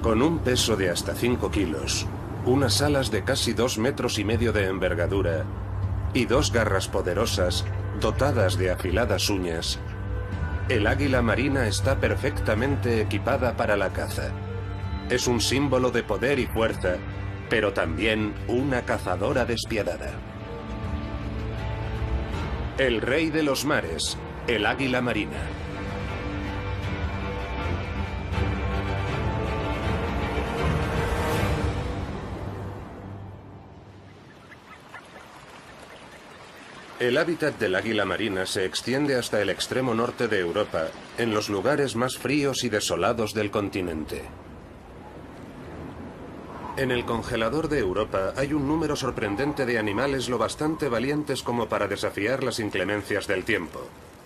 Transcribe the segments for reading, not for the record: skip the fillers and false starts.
Con un peso de hasta 5 kilos, unas alas de casi 2,5 metros de envergadura y 2 garras poderosas dotadas de afiladas uñas, el águila marina está perfectamente equipada para la caza. Es un símbolo de poder y fuerza, pero también una cazadora despiadada. El rey de los mares, el águila marina. El hábitat del águila marina se extiende hasta el extremo norte de Europa, en los lugares más fríos y desolados del continente. En el congelador de Europa hay un número sorprendente de animales lo bastante valientes como para desafiar las inclemencias del tiempo,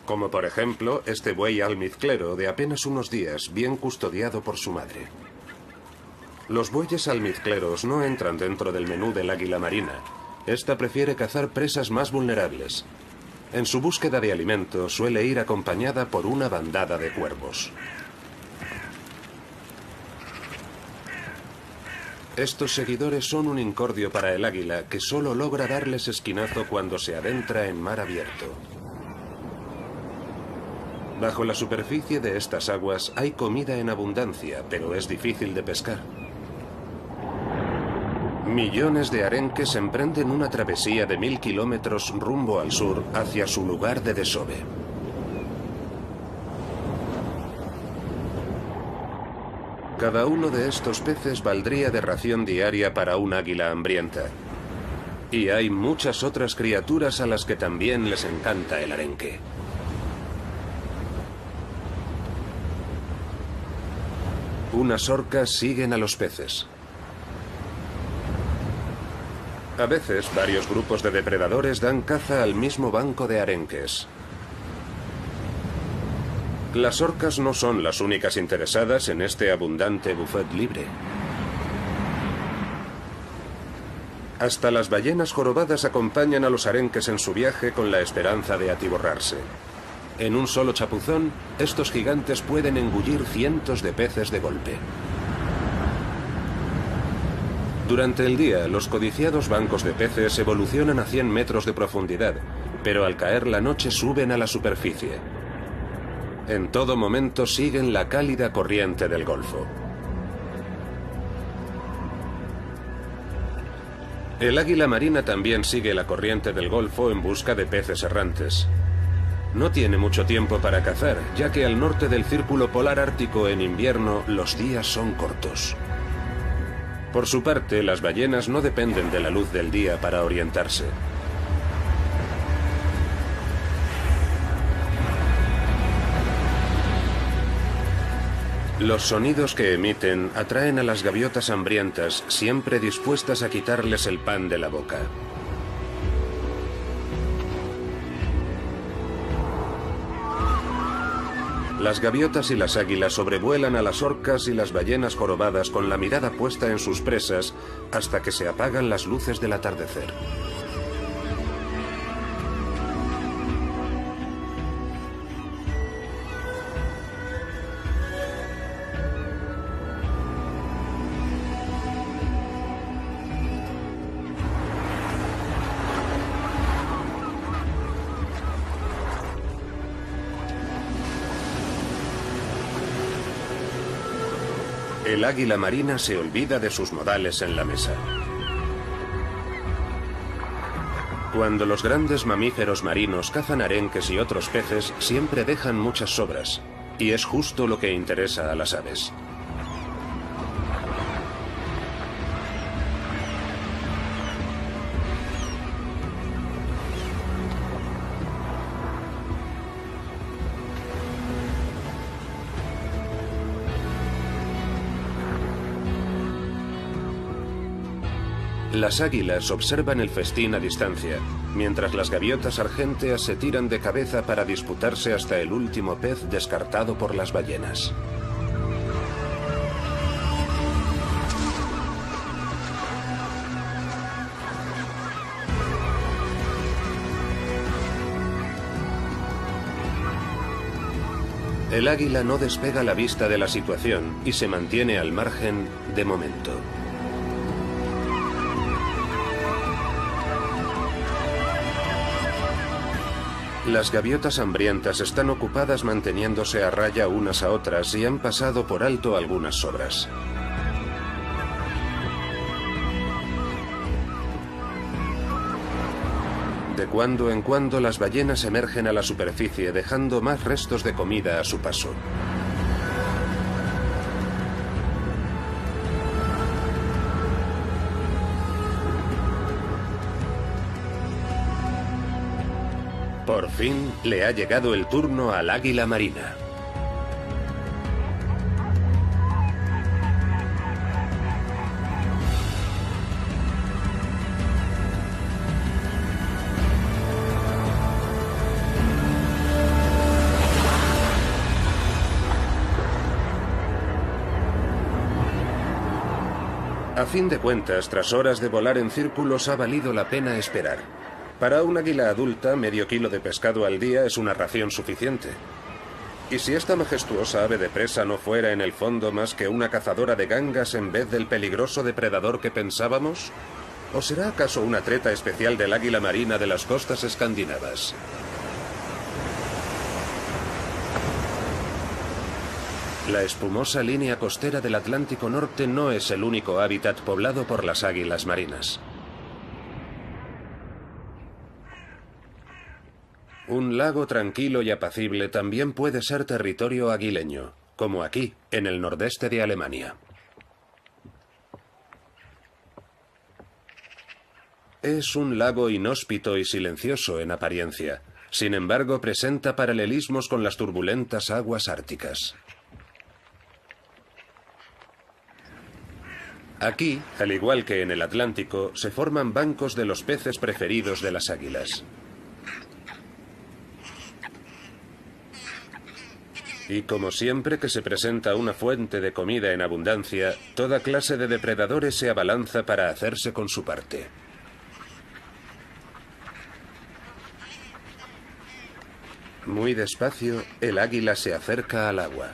como por ejemplo este buey almizclero de apenas unos días, bien custodiado por su madre. Los bueyes almizcleros no entran dentro del menú del águila marina. Esta prefiere cazar presas más vulnerables. En su búsqueda de alimento suele ir acompañada por una bandada de cuervos. Estos seguidores son un incordio para el águila que solo logra darles esquinazo cuando se adentra en mar abierto. Bajo la superficie de estas aguas hay comida en abundancia, pero es difícil de pescar. Millones de arenques emprenden una travesía de 1000 kilómetros rumbo al sur hacia su lugar de desove. Cada uno de estos peces valdría de ración diaria para un águila hambrienta. Y hay muchas otras criaturas a las que también les encanta el arenque. Unas orcas siguen a los peces. A veces, varios grupos de depredadores dan caza al mismo banco de arenques. Las orcas no son las únicas interesadas en este abundante buffet libre. Hasta las ballenas jorobadas acompañan a los arenques en su viaje con la esperanza de atiborrarse. En un solo chapuzón, estos gigantes pueden engullir cientos de peces de golpe. Durante el día, los codiciados bancos de peces evolucionan a 100 metros de profundidad, pero al caer la noche suben a la superficie. En todo momento siguen la cálida corriente del Golfo. El águila marina también sigue la corriente del Golfo en busca de peces errantes. No tiene mucho tiempo para cazar, ya que al norte del círculo polar ártico en invierno los días son cortos. Por su parte, las ballenas no dependen de la luz del día para orientarse. Los sonidos que emiten atraen a las gaviotas hambrientas, siempre dispuestas a quitarles el pan de la boca. Las gaviotas y las águilas sobrevuelan a las orcas y las ballenas jorobadas con la mirada puesta en sus presas hasta que se apagan las luces del atardecer. El águila marina se olvida de sus modales en la mesa. Cuando los grandes mamíferos marinos cazan arenques y otros peces, siempre dejan muchas sobras, y es justo lo que interesa a las aves. Las águilas observan el festín a distancia, mientras las gaviotas argénteas se tiran de cabeza para disputarse hasta el último pez descartado por las ballenas. El águila no despega la vista de la situación y se mantiene al margen de momento. Las gaviotas hambrientas están ocupadas manteniéndose a raya unas a otras y han pasado por alto algunas sobras. De cuando en cuando las ballenas emergen a la superficie dejando más restos de comida a su paso. Por fin le ha llegado el turno al águila marina. A fin de cuentas, tras horas de volar en círculos, ha valido la pena esperar. Para un águila adulta, medio kilo de pescado al día es una ración suficiente. ¿Y si esta majestuosa ave de presa no fuera en el fondo más que una cazadora de gangas en vez del peligroso depredador que pensábamos? ¿O será acaso una treta especial del águila marina de las costas escandinavas? La espumosa línea costera del Atlántico Norte no es el único hábitat poblado por las águilas marinas. Un lago tranquilo y apacible también puede ser territorio aguileño, como aquí, en el nordeste de Alemania. Es un lago inhóspito y silencioso en apariencia. Sin embargo, presenta paralelismos con las turbulentas aguas árticas. Aquí, al igual que en el Atlántico, se forman bancos de los peces preferidos de las águilas. Y como siempre que se presenta una fuente de comida en abundancia, toda clase de depredadores se abalanza para hacerse con su parte. Muy despacio, el águila se acerca al agua.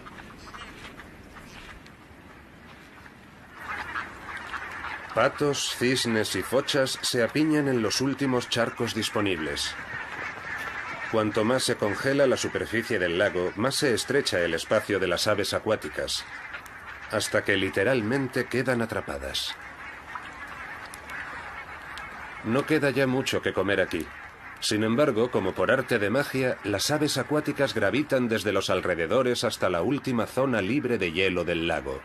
Patos, cisnes y fochas se apiñan en los últimos charcos disponibles. Cuanto más se congela la superficie del lago, más se estrecha el espacio de las aves acuáticas, hasta que literalmente quedan atrapadas. No queda ya mucho que comer aquí. Sin embargo, como por arte de magia, las aves acuáticas gravitan desde los alrededores hasta la última zona libre de hielo del lago.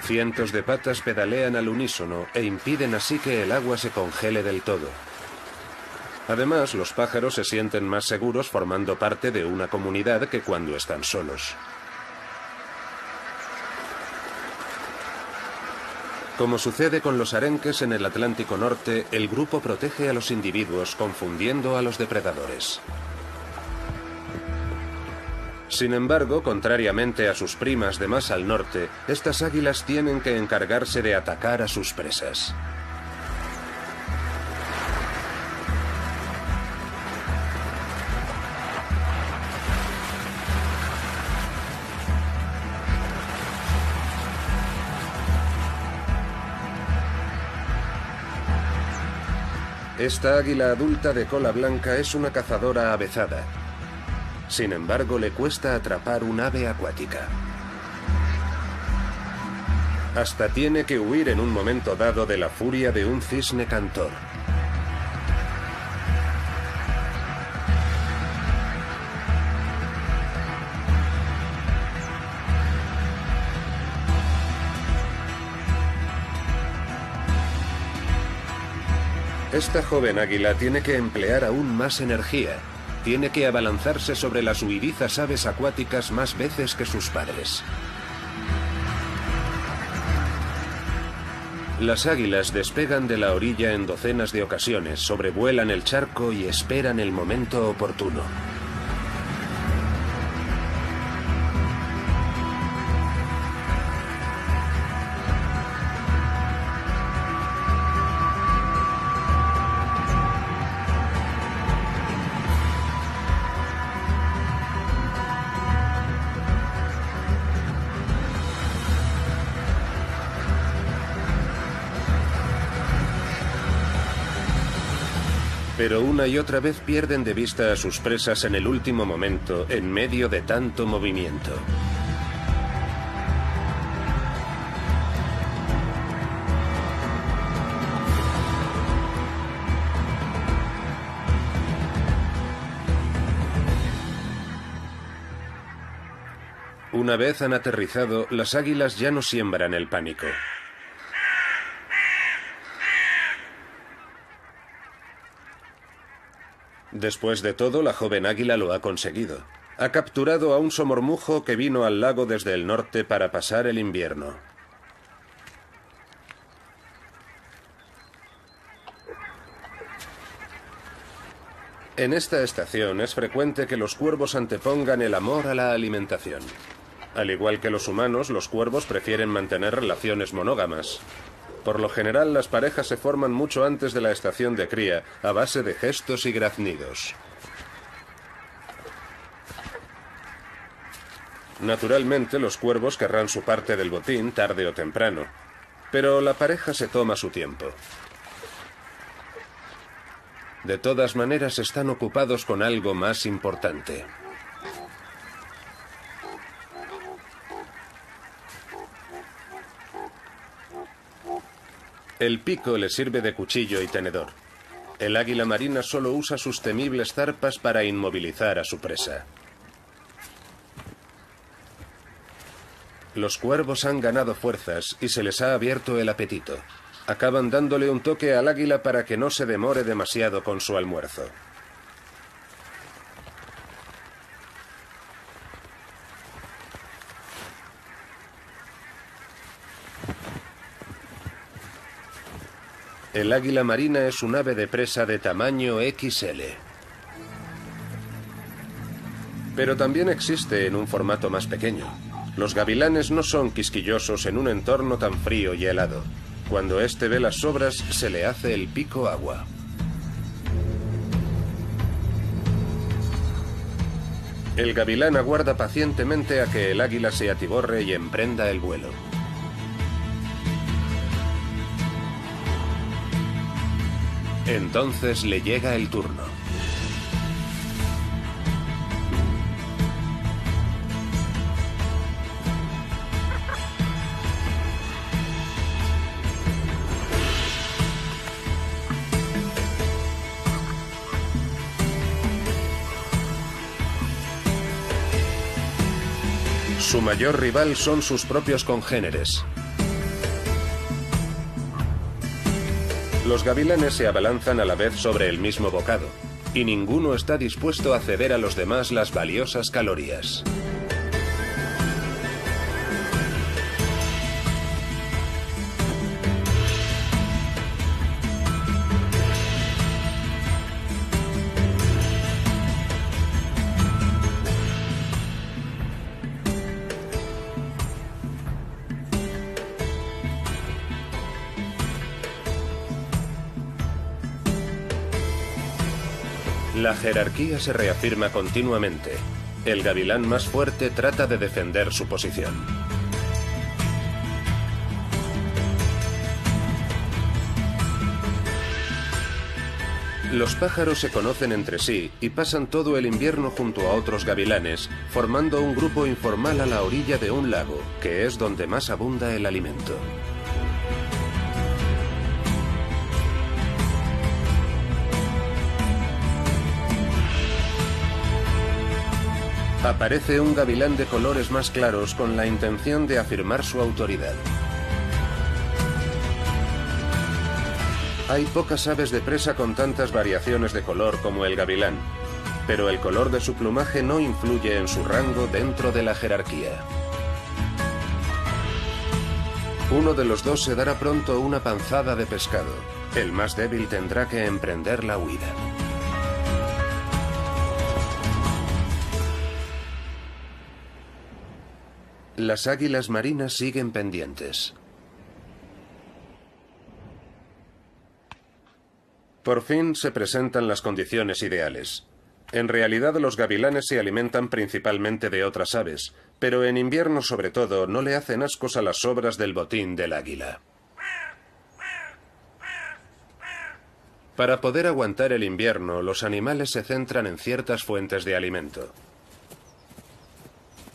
Cientos de patas pedalean al unísono e impiden así que el agua se congele del todo. Además, los pájaros se sienten más seguros formando parte de una comunidad que cuando están solos. Como sucede con los arenques en el Atlántico Norte, el grupo protege a los individuos confundiendo a los depredadores. Sin embargo, contrariamente a sus primas de más al norte, estas águilas tienen que encargarse de atacar a sus presas. Esta águila adulta de cola blanca es una cazadora avezada. Sin embargo, le cuesta atrapar un ave acuática. Hasta tiene que huir en un momento dado de la furia de un cisne cantor. Esta joven águila tiene que emplear aún más energía. Tiene que abalanzarse sobre las huidizas aves acuáticas más veces que sus padres. Las águilas despegan de la orilla en docenas de ocasiones, sobrevuelan el charco y esperan el momento oportuno. Pero una y otra vez pierden de vista a sus presas en el último momento, en medio de tanto movimiento. Una vez han aterrizado, las águilas ya no siembran el pánico. Después de todo, la joven águila lo ha conseguido. Ha capturado a un somormujo que vino al lago desde el norte para pasar el invierno. En esta estación es frecuente que los cuervos antepongan el amor a la alimentación. Al igual que los humanos, los cuervos prefieren mantener relaciones monógamas. Por lo general, las parejas se forman mucho antes de la estación de cría, a base de gestos y graznidos. Naturalmente, los cuervos querrán su parte del botín tarde o temprano, pero la pareja se toma su tiempo. De todas maneras, están ocupados con algo más importante. El pico le sirve de cuchillo y tenedor. El águila marina solo usa sus temibles zarpas para inmovilizar a su presa. Los cuervos han ganado fuerzas y se les ha abierto el apetito. Acaban dándole un toque al águila para que no se demore demasiado con su almuerzo. El águila marina es un ave de presa de tamaño XL. Pero también existe en un formato más pequeño. Los gavilanes no son quisquillosos en un entorno tan frío y helado. Cuando éste ve las sobras, se le hace el pico agua. El gavilán aguarda pacientemente a que el águila se atiborre y emprenda el vuelo. Entonces le llega el turno. Su mayor rival son sus propios congéneres. Los gavilanes se abalanzan a la vez sobre el mismo bocado, y ninguno está dispuesto a ceder a los demás las valiosas calorías. La jerarquía se reafirma continuamente. El gavilán más fuerte trata de defender su posición. Los pájaros se conocen entre sí y pasan todo el invierno junto a otros gavilanes, formando un grupo informal a la orilla de un lago, que es donde más abunda el alimento. Aparece un gavilán de colores más claros con la intención de afirmar su autoridad. Hay pocas aves de presa con tantas variaciones de color como el gavilán, pero el color de su plumaje no influye en su rango dentro de la jerarquía. Uno de los dos se dará pronto una panzada de pescado. El más débil tendrá que emprender la huida. Las águilas marinas siguen pendientes. Por fin se presentan las condiciones ideales. En realidad los gavilanes se alimentan principalmente de otras aves, pero en invierno sobre todo no le hacen ascos a las sobras del botín del águila. Para poder aguantar el invierno, los animales se centran en ciertas fuentes de alimento.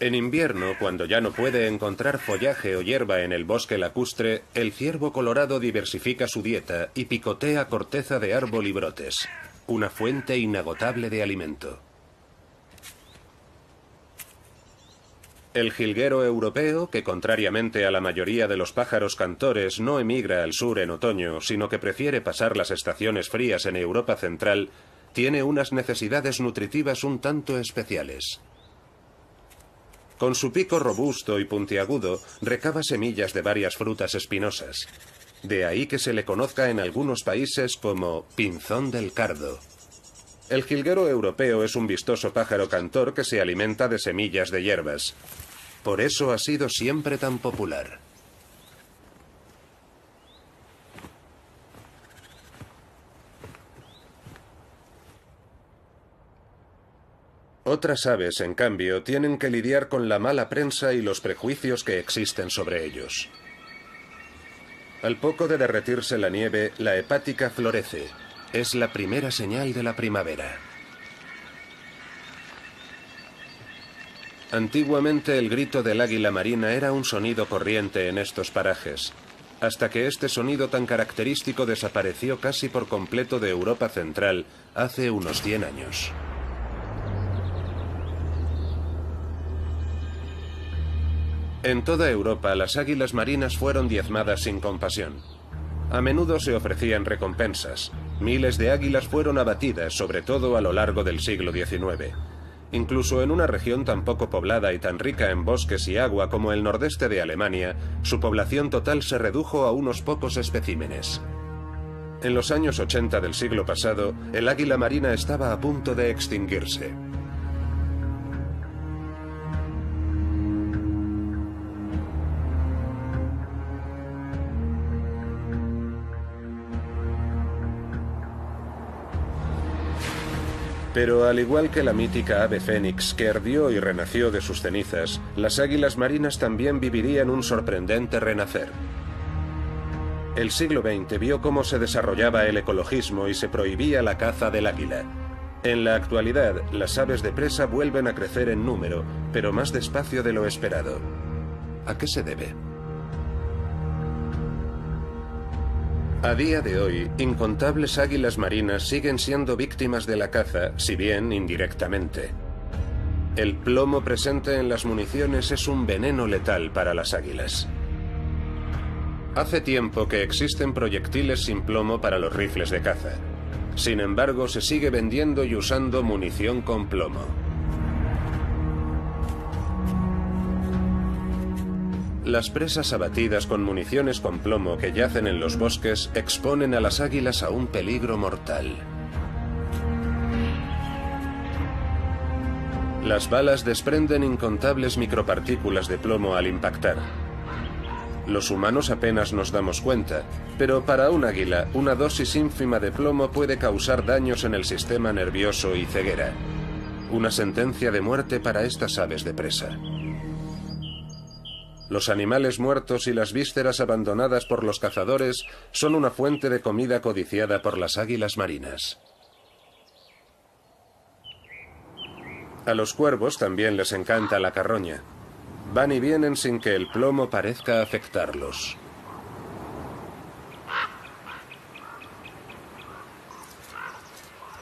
En invierno, cuando ya no puede encontrar follaje o hierba en el bosque lacustre, el ciervo colorado diversifica su dieta y picotea corteza de árbol y brotes, una fuente inagotable de alimento. El jilguero europeo, que contrariamente a la mayoría de los pájaros cantores no emigra al sur en otoño, sino que prefiere pasar las estaciones frías en Europa central, tiene unas necesidades nutritivas un tanto especiales. Con su pico robusto y puntiagudo, recaba semillas de varias frutas espinosas. De ahí que se le conozca en algunos países como pinzón del cardo. El jilguero europeo es un vistoso pájaro cantor que se alimenta de semillas de hierbas. Por eso ha sido siempre tan popular. Otras aves, en cambio, tienen que lidiar con la mala prensa y los prejuicios que existen sobre ellos. Al poco de derretirse la nieve, la hepática florece. Es la primera señal de la primavera. Antiguamente el grito del águila marina era un sonido corriente en estos parajes, hasta que este sonido tan característico desapareció casi por completo de Europa central hace unos 100 años. En toda Europa, las águilas marinas fueron diezmadas sin compasión. A menudo se ofrecían recompensas. Miles de águilas fueron abatidas, sobre todo a lo largo del siglo XIX. Incluso en una región tan poco poblada y tan rica en bosques y agua como el nordeste de Alemania, su población total se redujo a unos pocos especímenes. En los años 80 del siglo pasado, el águila marina estaba a punto de extinguirse. Pero al igual que la mítica ave fénix que ardió y renació de sus cenizas, las águilas marinas también vivirían un sorprendente renacer. El siglo XX vio cómo se desarrollaba el ecologismo y se prohibía la caza del águila. En la actualidad, las aves de presa vuelven a crecer en número, pero más despacio de lo esperado. ¿A qué se debe? A día de hoy, incontables águilas marinas siguen siendo víctimas de la caza, si bien indirectamente. El plomo presente en las municiones es un veneno letal para las águilas. Hace tiempo que existen proyectiles sin plomo para los rifles de caza. Sin embargo, se sigue vendiendo y usando munición con plomo. Las presas abatidas con municiones con plomo que yacen en los bosques exponen a las águilas a un peligro mortal. Las balas desprenden incontables micropartículas de plomo al impactar. Los humanos apenas nos damos cuenta, pero para un águila, una dosis ínfima de plomo puede causar daños en el sistema nervioso y ceguera. Una sentencia de muerte para estas aves de presa. Los animales muertos y las vísceras abandonadas por los cazadores son una fuente de comida codiciada por las águilas marinas. A los cuervos también les encanta la carroña. Van y vienen sin que el plomo parezca afectarlos.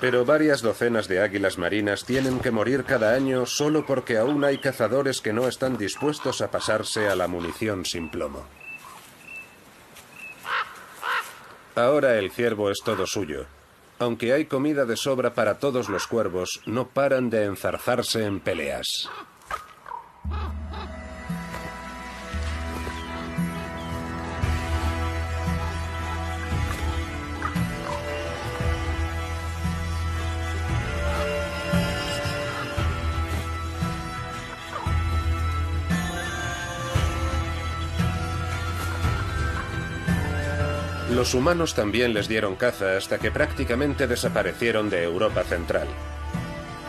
Pero varias docenas de águilas marinas tienen que morir cada año solo porque aún hay cazadores que no están dispuestos a pasarse a la munición sin plomo. Ahora el ciervo es todo suyo. Aunque hay comida de sobra para todos los cuervos, no paran de enzarzarse en peleas. Los humanos también les dieron caza hasta que prácticamente desaparecieron de Europa central.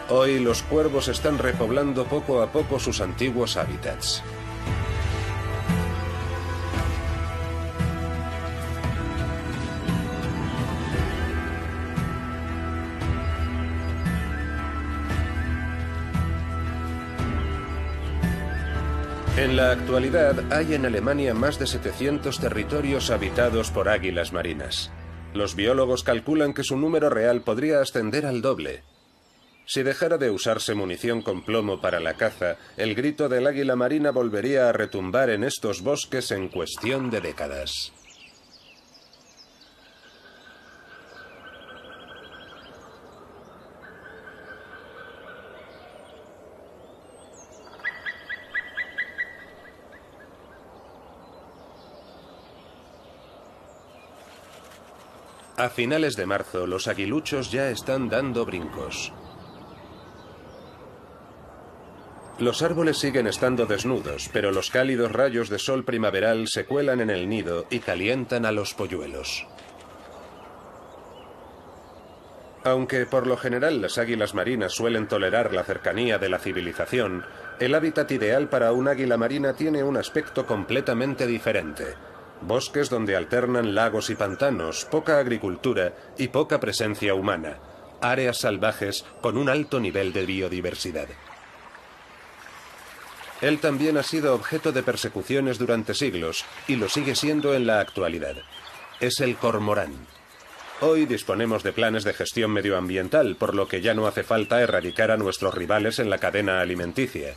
Hoy los cuervos están repoblando poco a poco sus antiguos hábitats. En la actualidad hay en Alemania más de 700 territorios habitados por águilas marinas. Los biólogos calculan que su número real podría ascender al doble. Si dejara de usarse munición con plomo para la caza, el grito del águila marina volvería a retumbar en estos bosques en cuestión de décadas. A finales de marzo, los aguiluchos ya están dando brincos. Los árboles siguen estando desnudos, pero los cálidos rayos de sol primaveral se cuelan en el nido y calientan a los polluelos. Aunque por lo general las águilas marinas suelen tolerar la cercanía de la civilización, el hábitat ideal para un águila marina tiene un aspecto completamente diferente. Bosques donde alternan lagos y pantanos, poca agricultura y poca presencia humana. Áreas salvajes con un alto nivel de biodiversidad. Él también ha sido objeto de persecuciones durante siglos y lo sigue siendo en la actualidad. Es el cormorán. Hoy disponemos de planes de gestión medioambiental, por lo que ya no hace falta erradicar a nuestros rivales en la cadena alimenticia.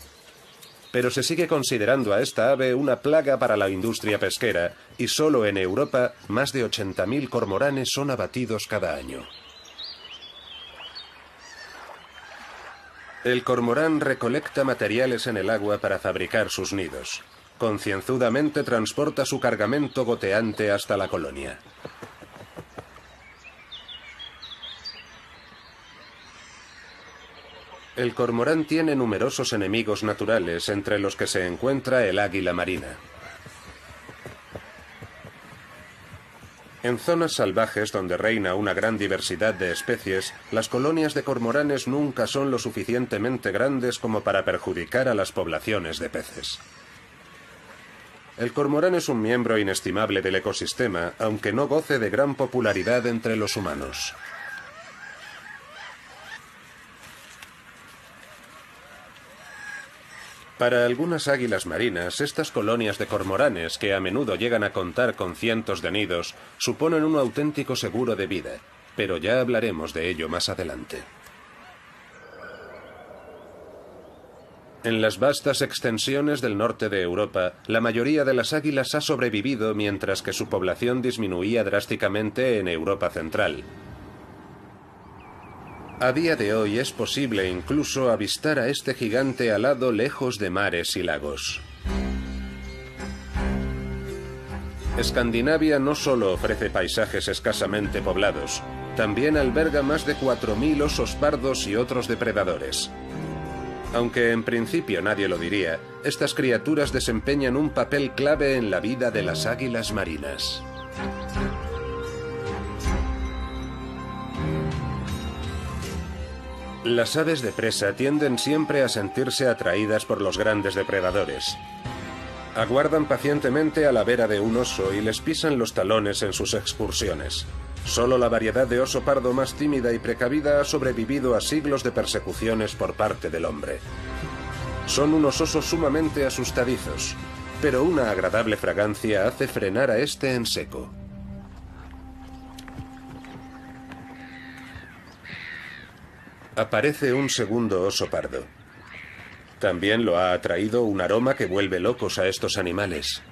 Pero se sigue considerando a esta ave una plaga para la industria pesquera y solo en Europa más de 80.000 cormoranes son abatidos cada año. El cormorán recolecta materiales en el agua para fabricar sus nidos. Concienzudamente transporta su cargamento goteante hasta la colonia. El cormorán tiene numerosos enemigos naturales, entre los que se encuentra el águila marina. En zonas salvajes donde reina una gran diversidad de especies, las colonias de cormoranes nunca son lo suficientemente grandes como para perjudicar a las poblaciones de peces. El cormorán es un miembro inestimable del ecosistema, aunque no goce de gran popularidad entre los humanos. Para algunas águilas marinas, estas colonias de cormoranes, que a menudo llegan a contar con cientos de nidos, suponen un auténtico seguro de vida, pero ya hablaremos de ello más adelante. En las vastas extensiones del norte de Europa, la mayoría de las águilas ha sobrevivido mientras que su población disminuía drásticamente en Europa central. A día de hoy es posible incluso avistar a este gigante alado lejos de mares y lagos. Escandinavia no solo ofrece paisajes escasamente poblados, también alberga más de 4.000 osos pardos y otros depredadores. Aunque en principio nadie lo diría, estas criaturas desempeñan un papel clave en la vida de las águilas marinas. Las aves de presa tienden siempre a sentirse atraídas por los grandes depredadores. Aguardan pacientemente a la vera de un oso y les pisan los talones en sus excursiones. Solo la variedad de oso pardo más tímida y precavida ha sobrevivido a siglos de persecuciones por parte del hombre. Son unos osos sumamente asustadizos, pero una agradable fragancia hace frenar a este en seco. Aparece un segundo oso pardo. También lo ha atraído un aroma que vuelve locos a estos animales.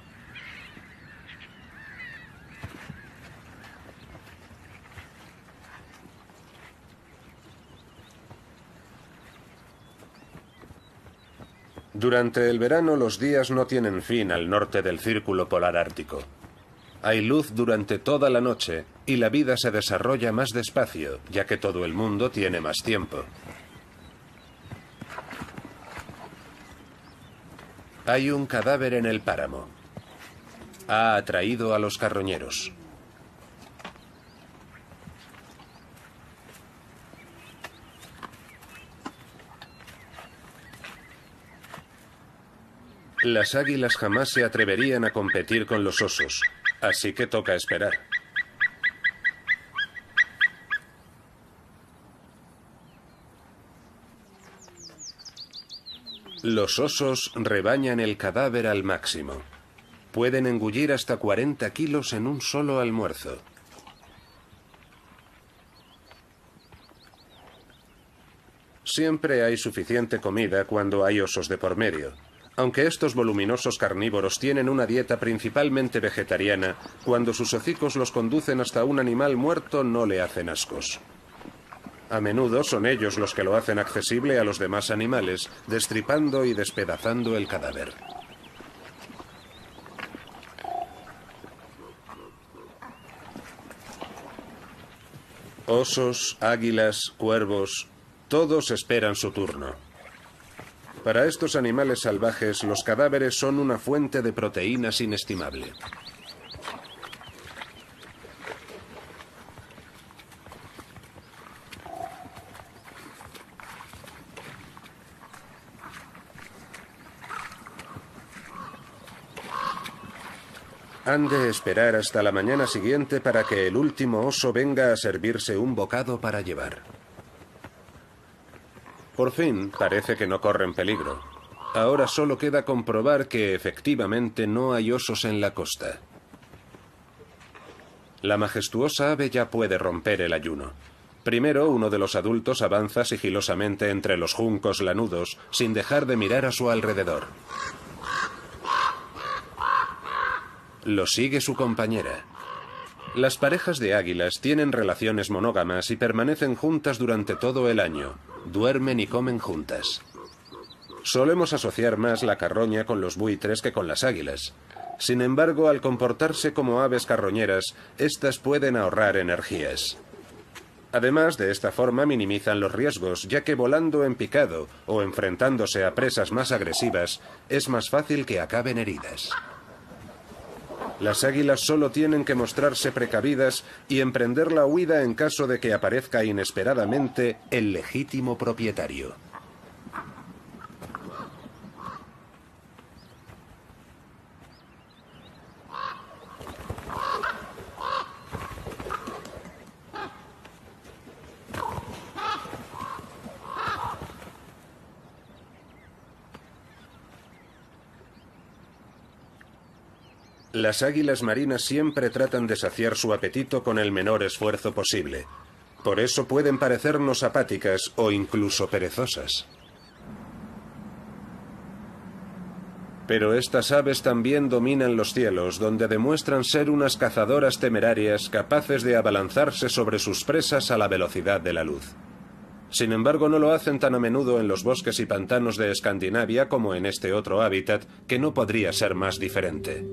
Durante el verano los días no tienen fin al norte del Círculo Polar Ártico. Hay luz durante toda la noche y la vida se desarrolla más despacio, ya que todo el mundo tiene más tiempo. Hay un cadáver en el páramo. Ha atraído a los carroñeros. Las águilas jamás se atreverían a competir con los osos, así que toca esperar. Los osos rebañan el cadáver al máximo. Pueden engullir hasta 40 kilos en un solo almuerzo. Siempre hay suficiente comida cuando hay osos de por medio. Aunque estos voluminosos carnívoros tienen una dieta principalmente vegetariana, cuando sus hocicos los conducen hasta un animal muerto no le hacen ascos. A menudo son ellos los que lo hacen accesible a los demás animales, destripando y despedazando el cadáver. Osos, águilas, cuervos, todos esperan su turno. Para estos animales salvajes, los cadáveres son una fuente de proteínas inestimable. Han de esperar hasta la mañana siguiente para que el último oso venga a servirse un bocado para llevar. Por fin, parece que no corren peligro. Ahora solo queda comprobar que efectivamente no hay osos en la costa. La majestuosa ave ya puede romper el ayuno. Primero, uno de los adultos avanza sigilosamente entre los juncos lanudos, sin dejar de mirar a su alrededor. Lo sigue su compañera. Las parejas de águilas tienen relaciones monógamas y permanecen juntas durante todo el año. Duermen y comen juntas. Solemos asociar más la carroña con los buitres que con las águilas. Sin embargo, al comportarse como aves carroñeras, estas pueden ahorrar energías. Además, de esta forma minimizan los riesgos, ya que volando en picado o enfrentándose a presas más agresivas, es más fácil que acaben heridas. Las águilas solo tienen que mostrarse precavidas y emprender la huida en caso de que aparezca inesperadamente el legítimo propietario. Las águilas marinas siempre tratan de saciar su apetito con el menor esfuerzo posible. Por eso pueden parecernos apáticas o incluso perezosas. Pero estas aves también dominan los cielos, donde demuestran ser unas cazadoras temerarias capaces de abalanzarse sobre sus presas a la velocidad de la luz. Sin embargo, no lo hacen tan a menudo en los bosques y pantanos de Escandinavia como en este otro hábitat, que no podría ser más diferente.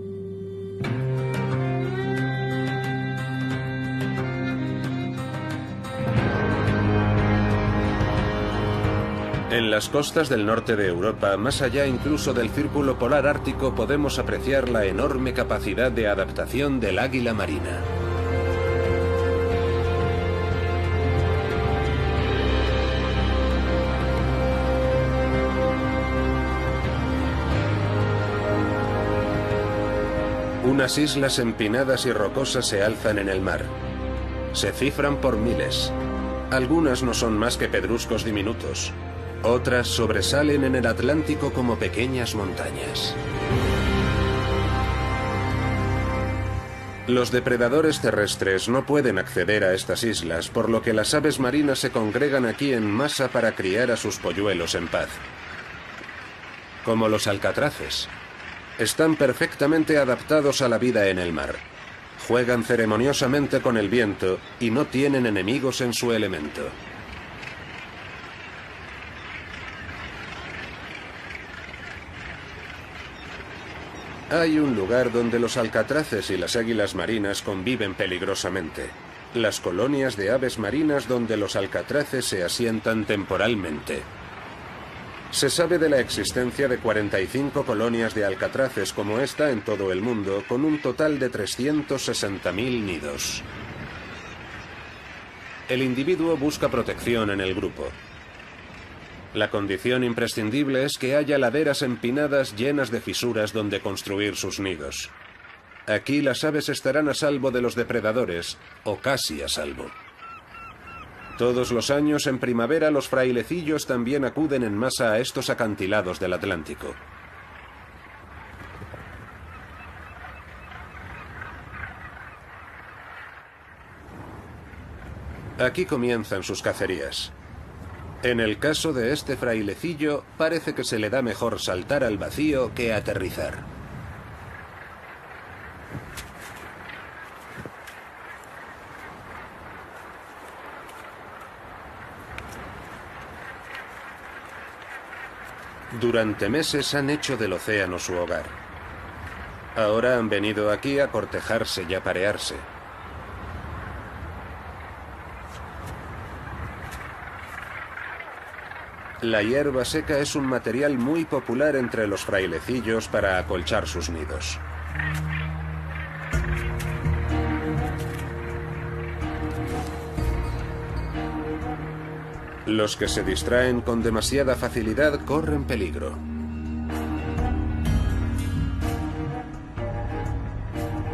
En las costas del norte de Europa, más allá incluso del círculo polar ártico, podemos apreciar la enorme capacidad de adaptación del águila marina. Unas islas empinadas y rocosas se alzan en el mar. Se cifran por miles. Algunas no son más que pedruscos diminutos. Otras sobresalen en el Atlántico como pequeñas montañas. Los depredadores terrestres no pueden acceder a estas islas, por lo que las aves marinas se congregan aquí en masa para criar a sus polluelos en paz. Como los alcatraces. Están perfectamente adaptados a la vida en el mar. Juegan ceremoniosamente con el viento y no tienen enemigos en su elemento. Hay un lugar donde los alcatraces y las águilas marinas conviven peligrosamente. Las colonias de aves marinas donde los alcatraces se asientan temporalmente. Se sabe de la existencia de 45 colonias de alcatraces como esta en todo el mundo, con un total de 360.000 nidos. El individuo busca protección en el grupo. La condición imprescindible es que haya laderas empinadas llenas de fisuras donde construir sus nidos. Aquí las aves estarán a salvo de los depredadores, o casi a salvo. Todos los años en primavera los frailecillos también acuden en masa a estos acantilados del Atlántico. Aquí comienzan sus cacerías. En el caso de este frailecillo, parece que se le da mejor saltar al vacío que aterrizar. Durante meses han hecho del océano su hogar. Ahora han venido aquí a cortejarse y a parearse. La hierba seca es un material muy popular entre los frailecillos para acolchar sus nidos. Los que se distraen con demasiada facilidad corren peligro.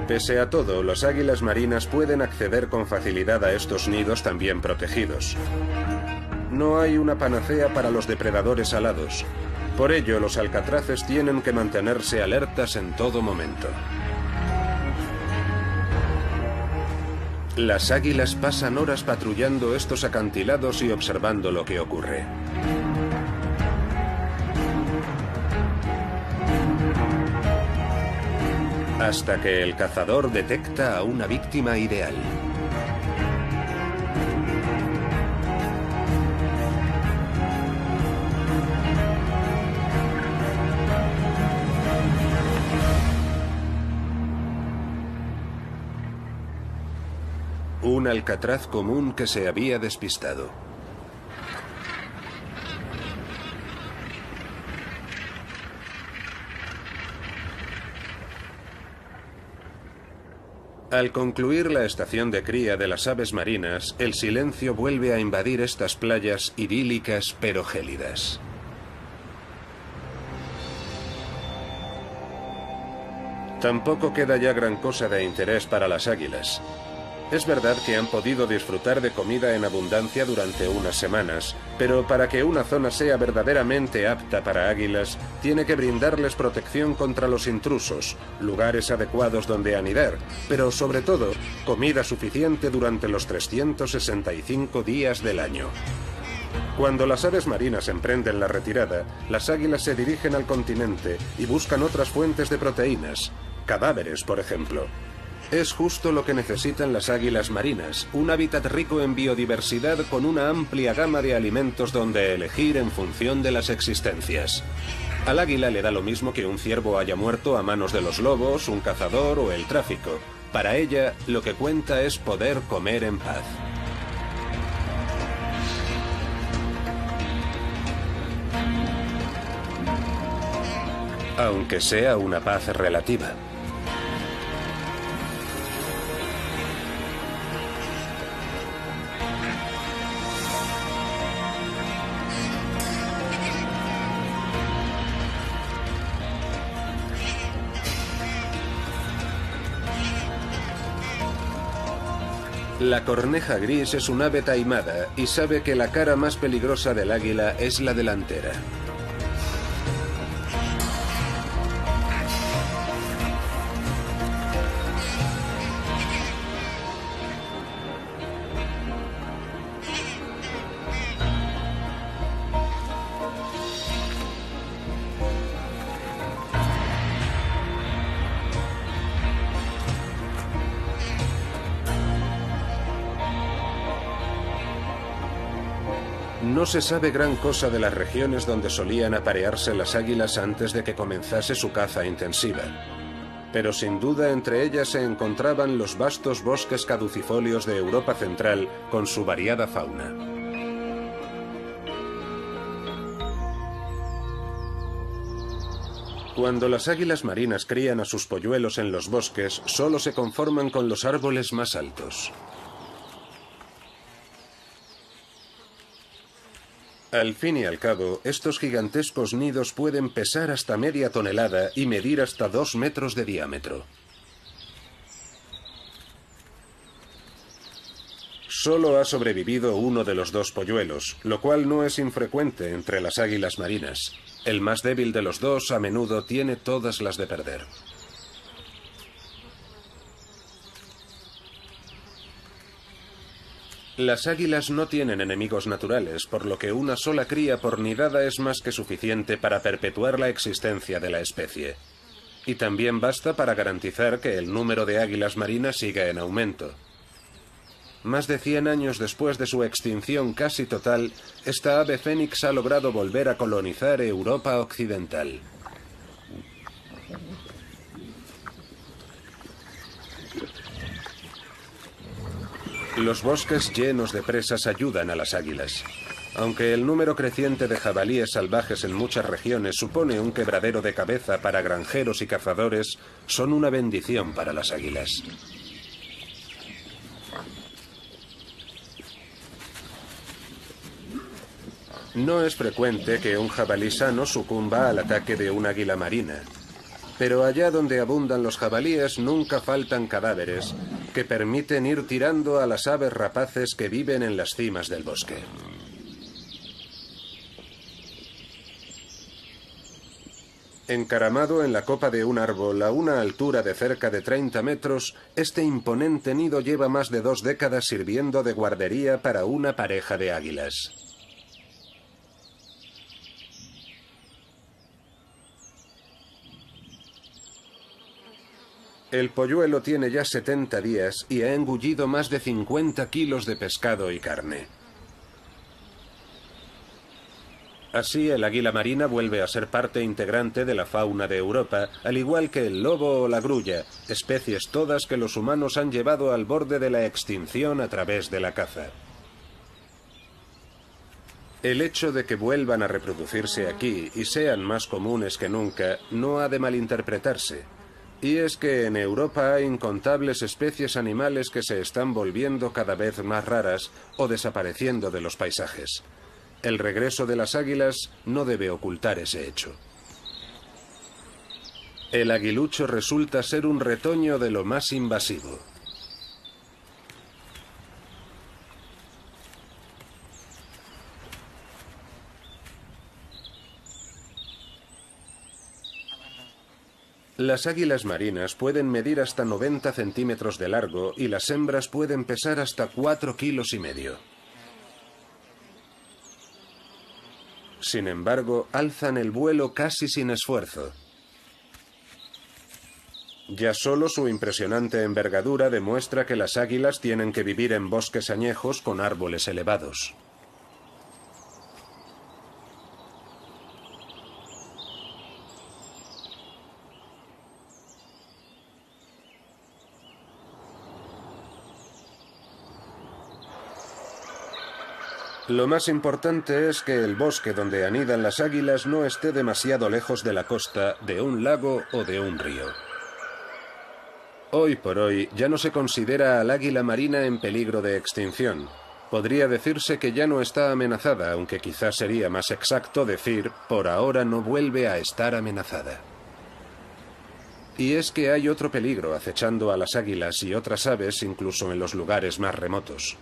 Pese a todo, las águilas marinas pueden acceder con facilidad a estos nidos también protegidos. No hay una panacea para los depredadores alados. Por ello, los alcatraces tienen que mantenerse alertas en todo momento. Las águilas pasan horas patrullando estos acantilados y observando lo que ocurre. Hasta que el cazador detecta a una víctima ideal. Un alcatraz común que se había despistado. Al concluir la estación de cría de las aves marinas, el silencio vuelve a invadir estas playas idílicas pero gélidas. Tampoco queda ya gran cosa de interés para las águilas. Es verdad que han podido disfrutar de comida en abundancia durante unas semanas, pero para que una zona sea verdaderamente apta para águilas, tiene que brindarles protección contra los intrusos, lugares adecuados donde anidar, pero sobre todo, comida suficiente durante los 365 días del año. Cuando las aves marinas emprenden la retirada, las águilas se dirigen al continente y buscan otras fuentes de proteínas, cadáveres, por ejemplo. Es justo lo que necesitan las águilas marinas, un hábitat rico en biodiversidad con una amplia gama de alimentos donde elegir en función de las existencias. Al águila le da lo mismo que un ciervo haya muerto a manos de los lobos, un cazador o el tráfico. Para ella, lo que cuenta es poder comer en paz. Aunque sea una paz relativa. La corneja gris es un ave taimada y sabe que la cara más peligrosa del águila es la delantera. No se sabe gran cosa de las regiones donde solían aparearse las águilas antes de que comenzase su caza intensiva. Pero sin duda entre ellas se encontraban los vastos bosques caducifolios de Europa Central con su variada fauna. Cuando las águilas marinas crían a sus polluelos en los bosques, solo se conforman con los árboles más altos. Al fin y al cabo, estos gigantescos nidos pueden pesar hasta media tonelada y medir hasta 2 metros de diámetro. Solo ha sobrevivido uno de los dos polluelos, lo cual no es infrecuente entre las águilas marinas. El más débil de los dos a menudo tiene todas las de perder. Las águilas no tienen enemigos naturales, por lo que una sola cría por nidada es más que suficiente para perpetuar la existencia de la especie. Y también basta para garantizar que el número de águilas marinas siga en aumento. Más de 100 años después de su extinción casi total, esta ave fénix ha logrado volver a colonizar Europa occidental. Los bosques llenos de presas ayudan a las águilas. Aunque el número creciente de jabalíes salvajes en muchas regiones supone un quebradero de cabeza para granjeros y cazadores, son una bendición para las águilas. No es frecuente que un jabalí sano sucumba al ataque de un águila marina, pero allá donde abundan los jabalíes nunca faltan cadáveres que permiten ir tirando a las aves rapaces que viven en las cimas del bosque. Encaramado en la copa de un árbol a una altura de cerca de 30 metros, este imponente nido lleva más de 2 décadas sirviendo de guardería para una pareja de águilas. El polluelo tiene ya 70 días y ha engullido más de 50 kilos de pescado y carne. Así, el águila marina vuelve a ser parte integrante de la fauna de Europa, al igual que el lobo o la grulla, especies todas que los humanos han llevado al borde de la extinción a través de la caza. El hecho de que vuelvan a reproducirse aquí y sean más comunes que nunca no ha de malinterpretarse. Y es que en Europa hay incontables especies animales que se están volviendo cada vez más raras o desapareciendo de los paisajes. El regreso de las águilas no debe ocultar ese hecho. El aguilucho resulta ser un retoño de lo más invasivo. Las águilas marinas pueden medir hasta 90 centímetros de largo y las hembras pueden pesar hasta 4,5 kilos. Sin embargo, alzan el vuelo casi sin esfuerzo. Ya solo su impresionante envergadura demuestra que las águilas tienen que vivir en bosques añejos con árboles elevados. Lo más importante es que el bosque donde anidan las águilas no esté demasiado lejos de la costa, de un lago o de un río. Hoy por hoy ya no se considera al águila marina en peligro de extinción. Podría decirse que ya no está amenazada, aunque quizás sería más exacto decir, por ahora no vuelve a estar amenazada. Y es que hay otro peligro acechando a las águilas y otras aves incluso en los lugares más remotos.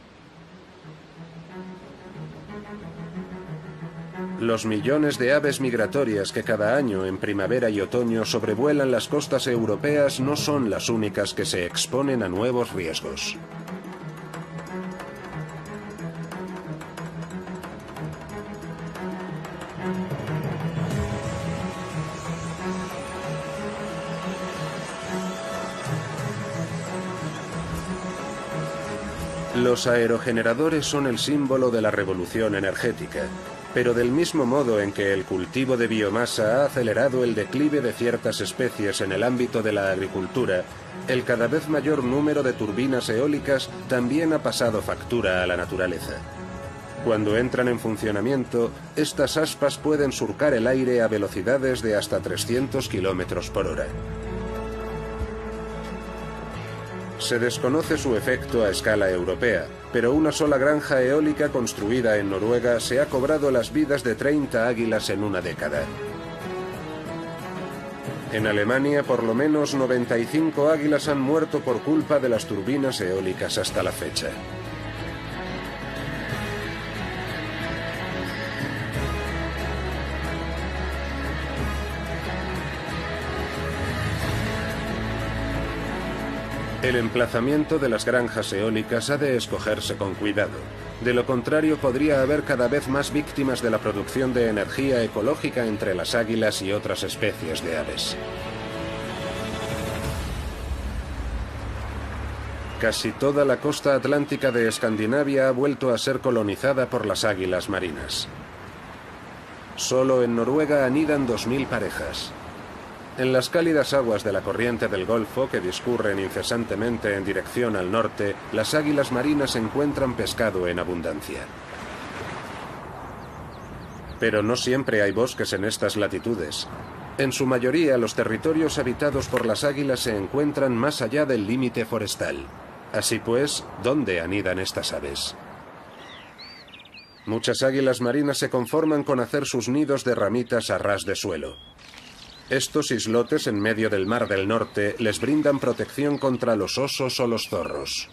Los millones de aves migratorias que cada año en primavera y otoño sobrevuelan las costas europeas no son las únicas que se exponen a nuevos riesgos. Los aerogeneradores son el símbolo de la revolución energética. Pero del mismo modo en que el cultivo de biomasa ha acelerado el declive de ciertas especies en el ámbito de la agricultura, el cada vez mayor número de turbinas eólicas también ha pasado factura a la naturaleza. Cuando entran en funcionamiento, estas aspas pueden surcar el aire a velocidades de hasta 300 km por hora. Se desconoce su efecto a escala europea, pero una sola granja eólica construida en Noruega se ha cobrado las vidas de 30 águilas en una década. En Alemania, por lo menos 95 águilas han muerto por culpa de las turbinas eólicas hasta la fecha. El emplazamiento de las granjas eólicas ha de escogerse con cuidado. De lo contrario, podría haber cada vez más víctimas de la producción de energía ecológica entre las águilas y otras especies de aves. Casi toda la costa atlántica de Escandinavia ha vuelto a ser colonizada por las águilas marinas. Solo en Noruega anidan 2000 parejas. En las cálidas aguas de la corriente del Golfo, que discurren incesantemente en dirección al norte, las águilas marinas encuentran pescado en abundancia. Pero no siempre hay bosques en estas latitudes. En su mayoría, los territorios habitados por las águilas se encuentran más allá del límite forestal. Así pues, ¿dónde anidan estas aves? Muchas águilas marinas se conforman con hacer sus nidos de ramitas a ras de suelo. Estos islotes en medio del Mar del Norte les brindan protección contra los osos o los zorros.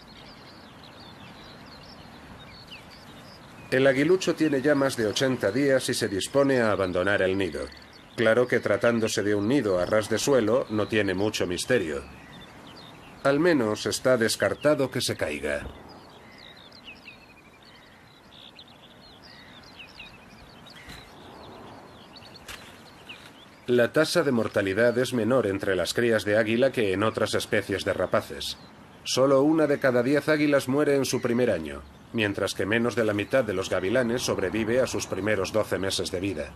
El aguilucho tiene ya más de 80 días y se dispone a abandonar el nido. Claro que tratándose de un nido a ras de suelo no tiene mucho misterio. Al menos está descartado que se caiga. La tasa de mortalidad es menor entre las crías de águila que en otras especies de rapaces. Solo 1 de cada 10 águilas muere en su primer año, mientras que menos de la mitad de los gavilanes sobrevive a sus primeros 12 meses de vida.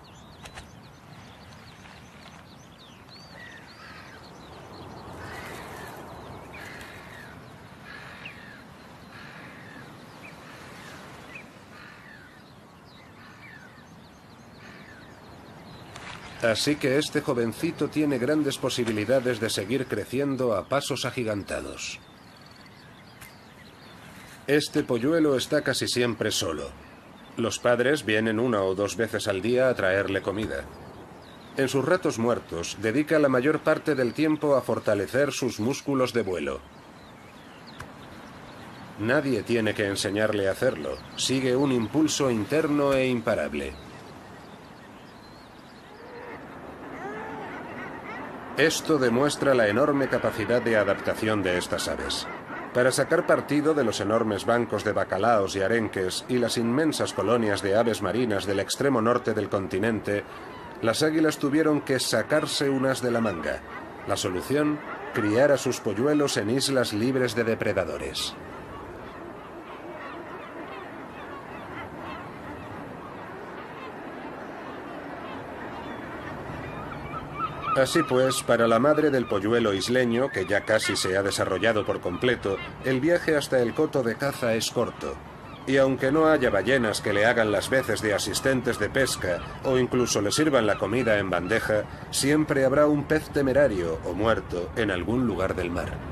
Así que este jovencito tiene grandes posibilidades de seguir creciendo a pasos agigantados. Este polluelo está casi siempre solo. Los padres vienen 1 o 2 veces al día a traerle comida. En sus ratos muertos, dedica la mayor parte del tiempo a fortalecer sus músculos de vuelo. Nadie tiene que enseñarle a hacerlo. Sigue un impulso interno e imparable. Esto demuestra la enorme capacidad de adaptación de estas aves. Para sacar partido de los enormes bancos de bacalaos y arenques y las inmensas colonias de aves marinas del extremo norte del continente, las águilas tuvieron que sacarse unas de la manga. La solución, criar a sus polluelos en islas libres de depredadores. Así pues, para la madre del polluelo isleño, que ya casi se ha desarrollado por completo, el viaje hasta el coto de caza es corto. Y aunque no haya ballenas que le hagan las veces de asistentes de pesca o incluso le sirvan la comida en bandeja, siempre habrá un pez temerario o muerto en algún lugar del mar.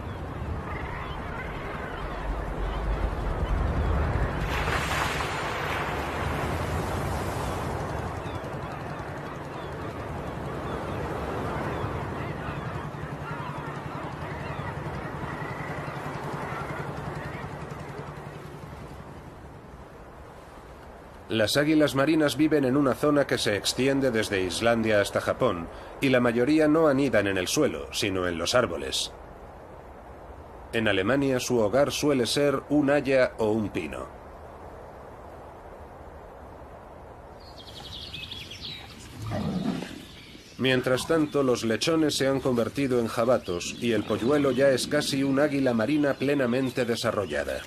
Las águilas marinas viven en una zona que se extiende desde Islandia hasta Japón, y la mayoría no anidan en el suelo, sino en los árboles. En Alemania su hogar suele ser un haya o un pino. Mientras tanto, los lechones se han convertido en jabatos y el polluelo ya es casi un águila marina plenamente desarrollada.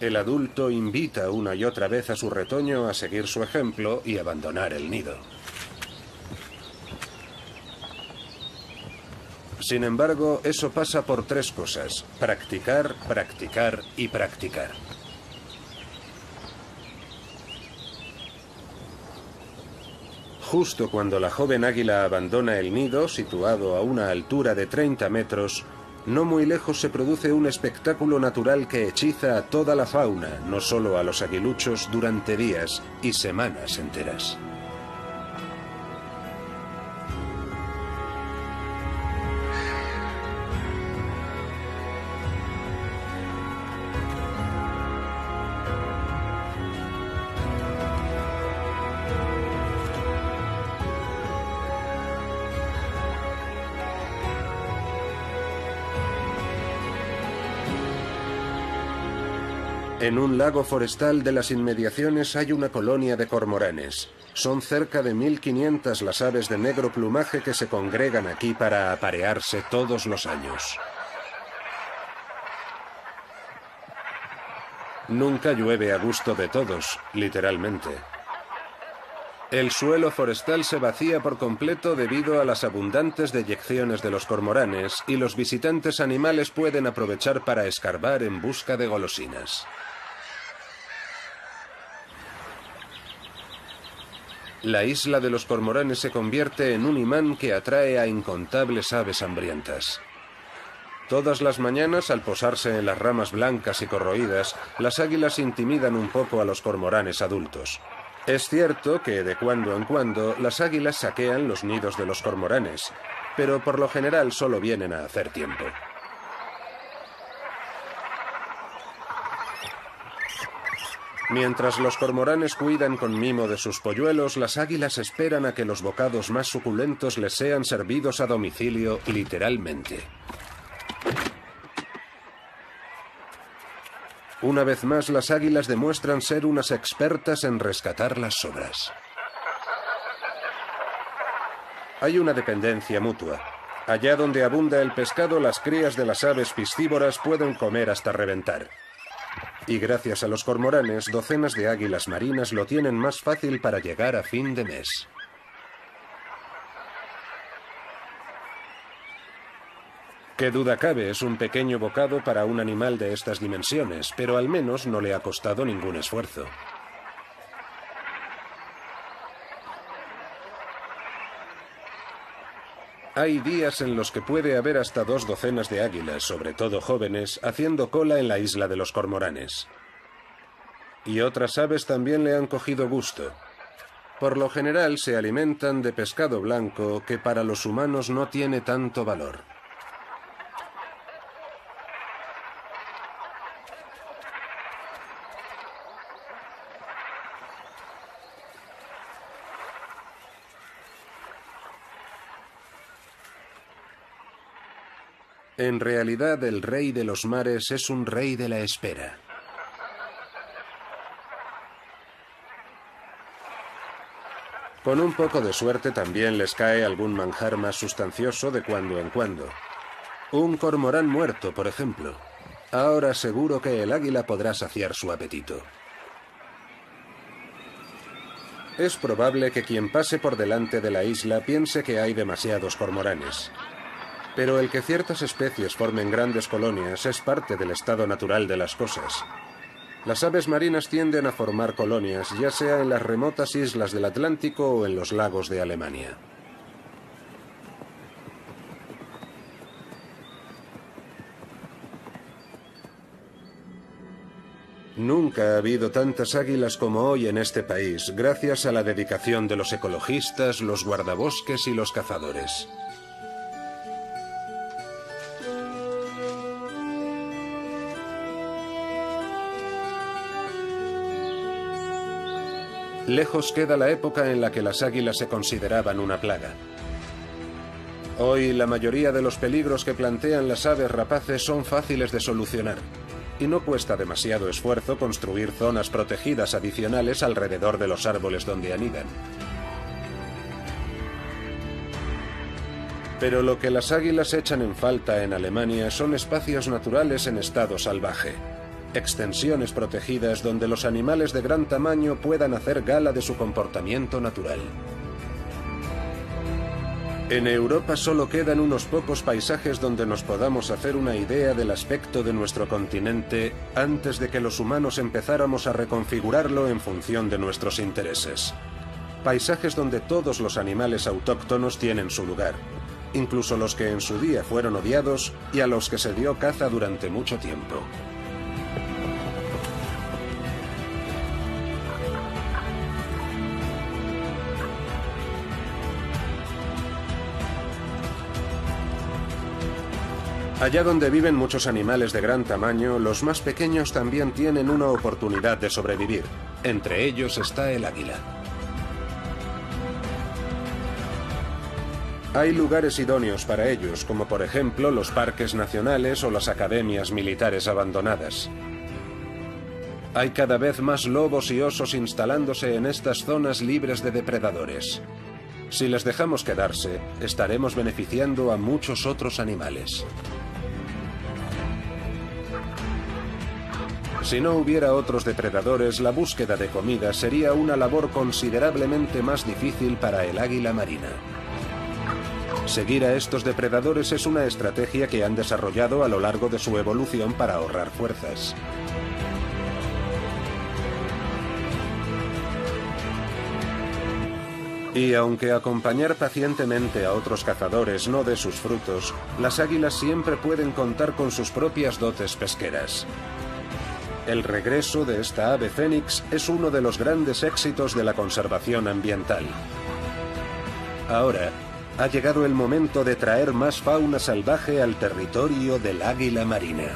El adulto invita una y otra vez a su retoño a seguir su ejemplo y abandonar el nido. Sin embargo, eso pasa por 3 cosas: practicar, practicar y practicar. Justo cuando la joven águila abandona el nido, situado a una altura de 30 metros, no muy lejos se produce un espectáculo natural que hechiza a toda la fauna, no solo a los aguiluchos, durante días y semanas enteras. En un lago forestal de las inmediaciones hay una colonia de cormoranes. Son cerca de 1500 las aves de negro plumaje que se congregan aquí para aparearse todos los años. Nunca llueve a gusto de todos, literalmente. El suelo forestal se vacía por completo debido a las abundantes deyecciones de los cormoranes y los visitantes animales pueden aprovechar para escarbar en busca de golosinas. La isla de los cormoranes se convierte en un imán que atrae a incontables aves hambrientas. Todas las mañanas, al posarse en las ramas blancas y corroídas, las águilas intimidan un poco a los cormoranes adultos. Es cierto que de cuando en cuando las águilas saquean los nidos de los cormoranes, pero por lo general solo vienen a hacer tiempo. Mientras los cormoranes cuidan con mimo de sus polluelos, las águilas esperan a que los bocados más suculentos les sean servidos a domicilio, literalmente. Una vez más, las águilas demuestran ser unas expertas en rescatar las sobras. Hay una dependencia mutua. Allá donde abunda el pescado, las crías de las aves piscívoras pueden comer hasta reventar. Y gracias a los cormoranes, docenas de águilas marinas lo tienen más fácil para llegar a fin de mes. Qué duda cabe, es un pequeño bocado para un animal de estas dimensiones, pero al menos no le ha costado ningún esfuerzo. Hay días en los que puede haber hasta 2 docenas de águilas, sobre todo jóvenes, haciendo cola en la isla de los cormoranes. Y otras aves también le han cogido gusto. Por lo general se alimentan de pescado blanco que para los humanos no tiene tanto valor. En realidad, el rey de los mares es un rey de la espera. Con un poco de suerte también les cae algún manjar más sustancioso de cuando en cuando. Un cormorán muerto, por ejemplo. Ahora seguro que el águila podrá saciar su apetito. Es probable que quien pase por delante de la isla piense que hay demasiados cormoranes. Pero el que ciertas especies formen grandes colonias es parte del estado natural de las cosas. Las aves marinas tienden a formar colonias, ya sea en las remotas islas del Atlántico o en los lagos de Alemania. Nunca ha habido tantas águilas como hoy en este país, gracias a la dedicación de los ecologistas, los guardabosques y los cazadores. Lejos queda la época en la que las águilas se consideraban una plaga. Hoy la mayoría de los peligros que plantean las aves rapaces son fáciles de solucionar, y no cuesta demasiado esfuerzo construir zonas protegidas adicionales alrededor de los árboles donde anidan. Pero lo que las águilas echan en falta en Alemania son espacios naturales en estado salvaje. Extensiones protegidas donde los animales de gran tamaño puedan hacer gala de su comportamiento natural. En Europa solo quedan unos pocos paisajes donde nos podamos hacer una idea del aspecto de nuestro continente antes de que los humanos empezáramos a reconfigurarlo en función de nuestros intereses. Paisajes donde todos los animales autóctonos tienen su lugar, incluso los que en su día fueron odiados y a los que se dio caza durante mucho tiempo. Allá donde viven muchos animales de gran tamaño, los más pequeños también tienen una oportunidad de sobrevivir. Entre ellos está el águila. Hay lugares idóneos para ellos, como por ejemplo los parques nacionales o las academias militares abandonadas. Hay cada vez más lobos y osos instalándose en estas zonas libres de depredadores. Si les dejamos quedarse, estaremos beneficiando a muchos otros animales. Si no hubiera otros depredadores, la búsqueda de comida sería una labor considerablemente más difícil para el águila marina. Seguir a estos depredadores es una estrategia que han desarrollado a lo largo de su evolución para ahorrar fuerzas. Y aunque acompañar pacientemente a otros cazadores no dé sus frutos, las águilas siempre pueden contar con sus propias dotes pesqueras. El regreso de esta ave fénix es uno de los grandes éxitos de la conservación ambiental. Ahora, ha llegado el momento de traer más fauna salvaje al territorio del águila marina.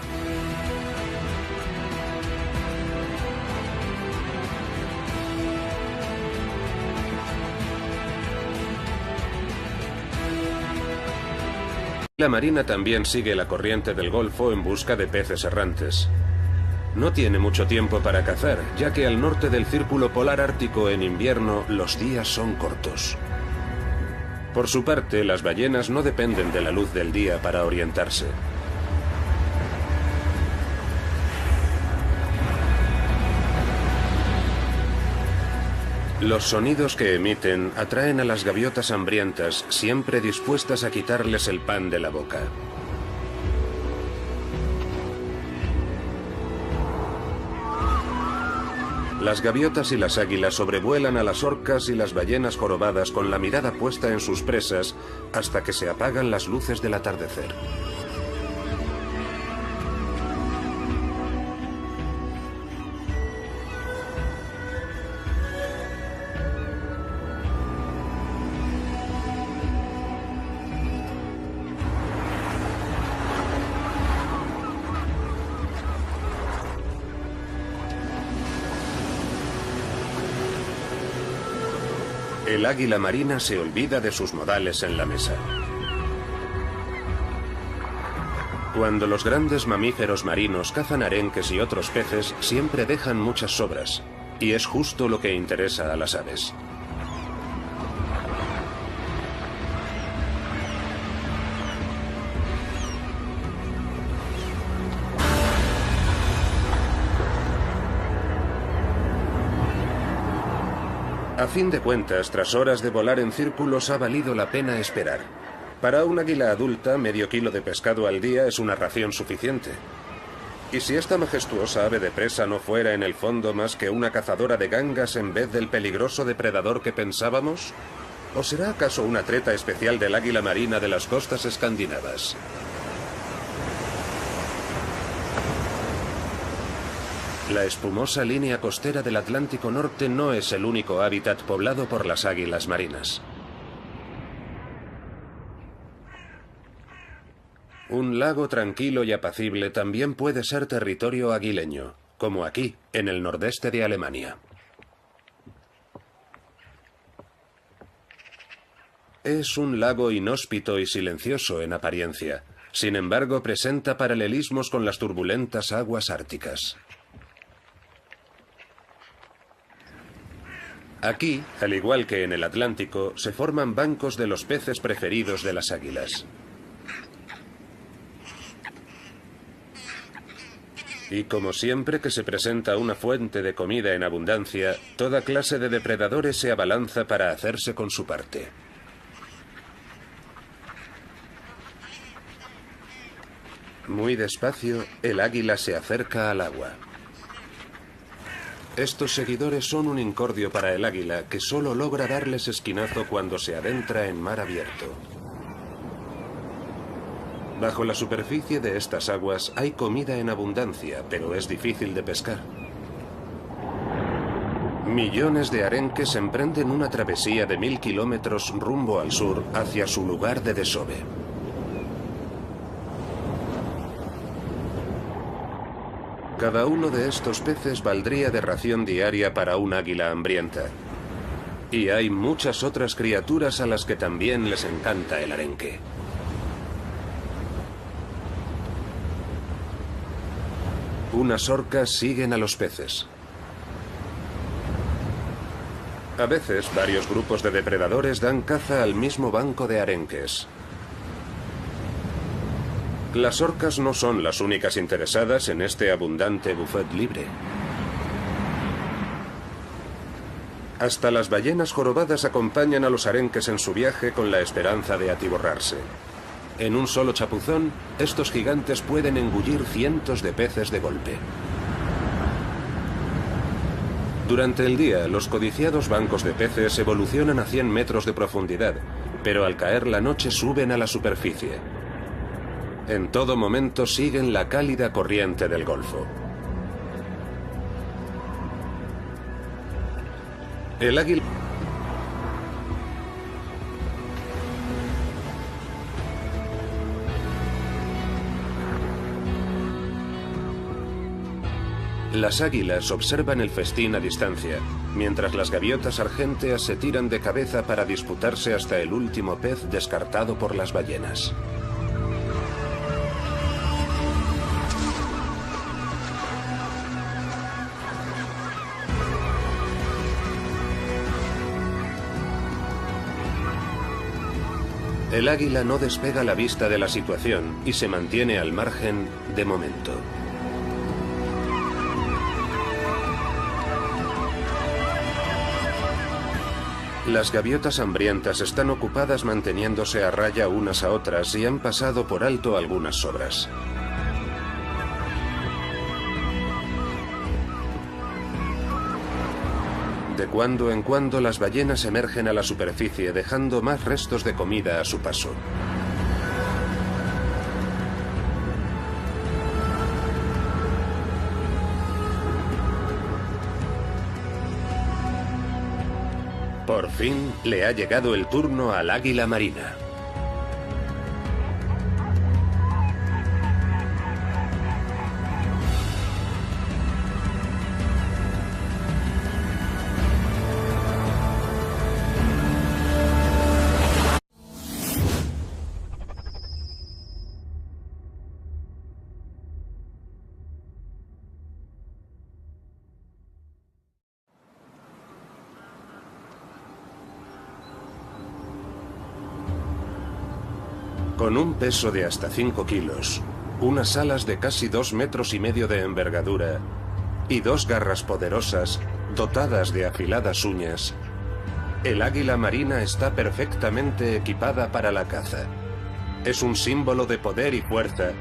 La marina también sigue la corriente del Golfo en busca de peces errantes. No tiene mucho tiempo para cazar, ya que al norte del Círculo Polar Ártico en invierno los días son cortos. Por su parte, las ballenas no dependen de la luz del día para orientarse. Los sonidos que emiten atraen a las gaviotas hambrientas, siempre dispuestas a quitarles el pan de la boca. Las gaviotas y las águilas sobrevuelan a las orcas y las ballenas jorobadas con la mirada puesta en sus presas hasta que se apagan las luces del atardecer. El águila marina se olvida de sus modales en la mesa. Cuando los grandes mamíferos marinos cazan arenques y otros peces, siempre dejan muchas sobras, y es justo lo que interesa a las aves. A fin de cuentas, tras horas de volar en círculos ha valido la pena esperar. Para un águila adulta, medio kilo de pescado al día es una ración suficiente. ¿Y si esta majestuosa ave de presa no fuera en el fondo más que una cazadora de gangas en vez del peligroso depredador que pensábamos? ¿O será acaso una treta especial del águila marina de las costas escandinavas? La espumosa línea costera del Atlántico Norte no es el único hábitat poblado por las águilas marinas. Un lago tranquilo y apacible también puede ser territorio aguileño, como aquí, en el nordeste de Alemania. Es un lago inhóspito y silencioso en apariencia. Sin embargo, presenta paralelismos con las turbulentas aguas árticas. Aquí, al igual que en el Atlántico, se forman bancos de los peces preferidos de las águilas. Y como siempre que se presenta una fuente de comida en abundancia, toda clase de depredadores se abalanza para hacerse con su parte. Muy despacio, el águila se acerca al agua. Estos seguidores son un incordio para el águila, que solo logra darles esquinazo cuando se adentra en mar abierto. Bajo la superficie de estas aguas hay comida en abundancia, pero es difícil de pescar. Millones de arenques emprenden una travesía de 1000 kilómetros rumbo al sur hacia su lugar de desove. Cada uno de estos peces valdría de ración diaria para un águila hambrienta. Y hay muchas otras criaturas a las que también les encanta el arenque. Unas orcas siguen a los peces. A veces, varios grupos de depredadores dan caza al mismo banco de arenques. Las orcas no son las únicas interesadas en este abundante buffet libre. Hasta las ballenas jorobadas acompañan a los arenques en su viaje con la esperanza de atiborrarse. En un solo chapuzón, estos gigantes pueden engullir cientos de peces de golpe. Durante el día, los codiciados bancos de peces evolucionan a 100 metros de profundidad, pero al caer la noche suben a la superficie. En todo momento siguen la cálida corriente del Golfo. El águila... Las águilas observan el festín a distancia, mientras las gaviotas argénteas se tiran de cabeza para disputarse hasta el último pez descartado por las ballenas. El águila no despega la vista de la situación y se mantiene al margen de momento. Las gaviotas hambrientas están ocupadas manteniéndose a raya unas a otras y han pasado por alto algunas sobras. De cuando en cuando las ballenas emergen a la superficie dejando más restos de comida a su paso. Por fin le ha llegado el turno al águila marina. Con un peso de hasta 5 kilos, unas alas de casi 2,5 metros de envergadura y 2 garras poderosas dotadas de afiladas uñas, el águila marina está perfectamente equipada para la caza. Es un símbolo de poder y fuerza,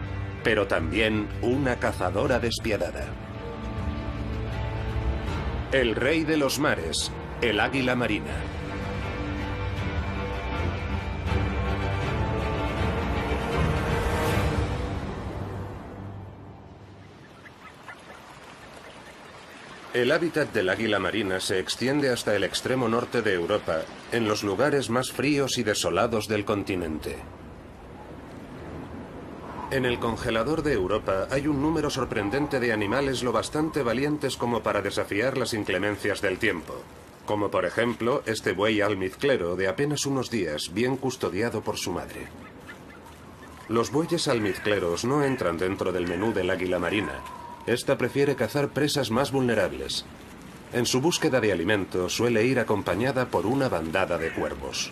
pero también una cazadora despiadada. El rey de los mares, el águila marina. El hábitat del águila marina se extiende hasta el extremo norte de Europa, en los lugares más fríos y desolados del continente. En el congelador de Europa hay un número sorprendente de animales lo bastante valientes como para desafiar las inclemencias del tiempo, como por ejemplo este buey almizclero de apenas unos días, bien custodiado por su madre. Los bueyes almizcleros no entran dentro del menú del águila marina. Esta prefiere cazar presas más vulnerables. En su búsqueda de alimento suele ir acompañada por una bandada de cuervos.